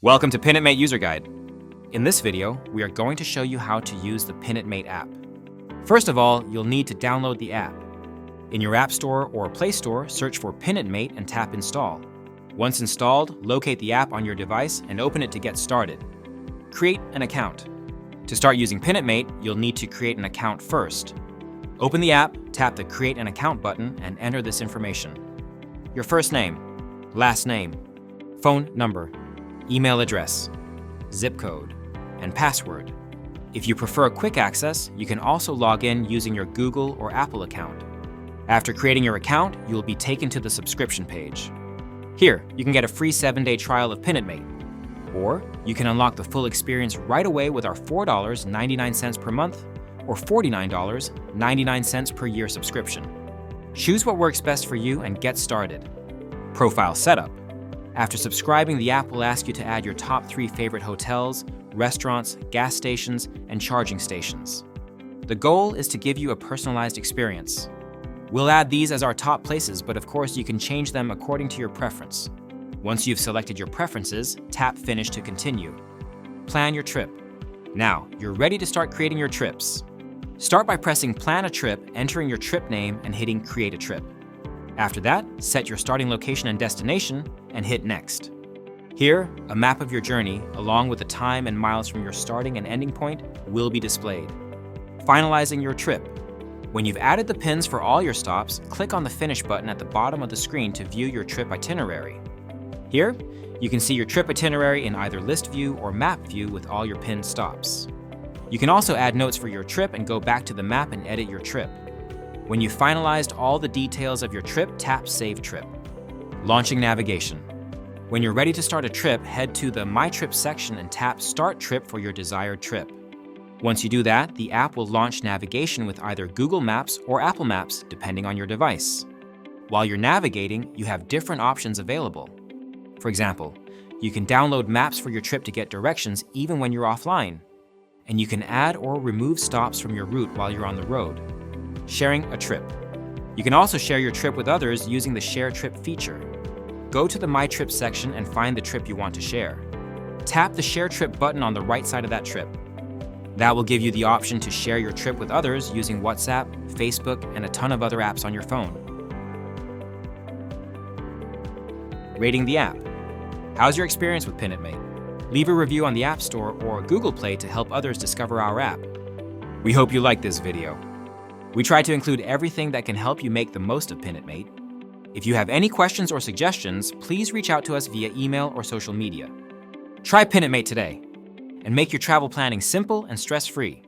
Welcome to Pin It Mate User Guide. In this video, we are going to show you how to use the Pin It Mate app. First of all, you'll need to download the app. In your App Store or Play Store, search for Pin It Mate and tap Install. Once installed, locate the app on your device and open it to get started. Create an account. To start using Pin It Mate, you'll need to create an account first. Open the app, tap the Create an Account button, and enter this information. Your first name, last name, phone number, email address, zip code, and password. If you prefer quick access, you can also log in using your Google or Apple account. After creating your account, you will be taken to the subscription page. Here, you can get a free 7-day trial of Pin It Mate. Or you can unlock the full experience right away with our $4.99 per month or $49.99 per year subscription. Choose what works best for you and get started. Profile setup. After subscribing, the app will ask you to add your top 3 favorite hotels, restaurants, gas stations, and charging stations. The goal is to give you a personalized experience. We'll add these as our top places, but of course you can change them according to your preference. Once you've selected your preferences, tap Finish to continue. Plan your trip. Now, you're ready to start creating your trips. Start by pressing Plan a Trip, entering your trip name, and hitting Create a Trip. After that, set your starting location and destination, and hit Next. Here, a map of your journey, along with the time and miles from your starting and ending point, will be displayed. Finalizing your trip. When you've added the pins for all your stops, click on the Finish button at the bottom of the screen to view your trip itinerary. Here, you can see your trip itinerary in either list view or map view with all your pinned stops. You can also add notes for your trip and go back to the map and edit your trip. When you've finalized all the details of your trip, tap Save Trip. Launching navigation. When you're ready to start a trip, head to the My Trip section and tap Start Trip for your desired trip. Once you do that, the app will launch navigation with either Google Maps or Apple Maps, depending on your device. While you're navigating, you have different options available. For example, you can download maps for your trip to get directions even when you're offline. And you can add or remove stops from your route while you're on the road. Sharing a trip. You can also share your trip with others using the Share Trip feature. Go to the My Trip section and find the trip you want to share. Tap the Share Trip button on the right side of that trip. That will give you the option to share your trip with others using WhatsApp, Facebook, and a ton of other apps on your phone. Rating the app. How's your experience with Pin It Mate? Leave a review on the App Store or Google Play to help others discover our app. We hope you liked this video. We try to include everything that can help you make the most of Pin It Mate. If you have any questions or suggestions, please reach out to us via email or social media. Try Pin It Mate today and make your travel planning simple and stress-free.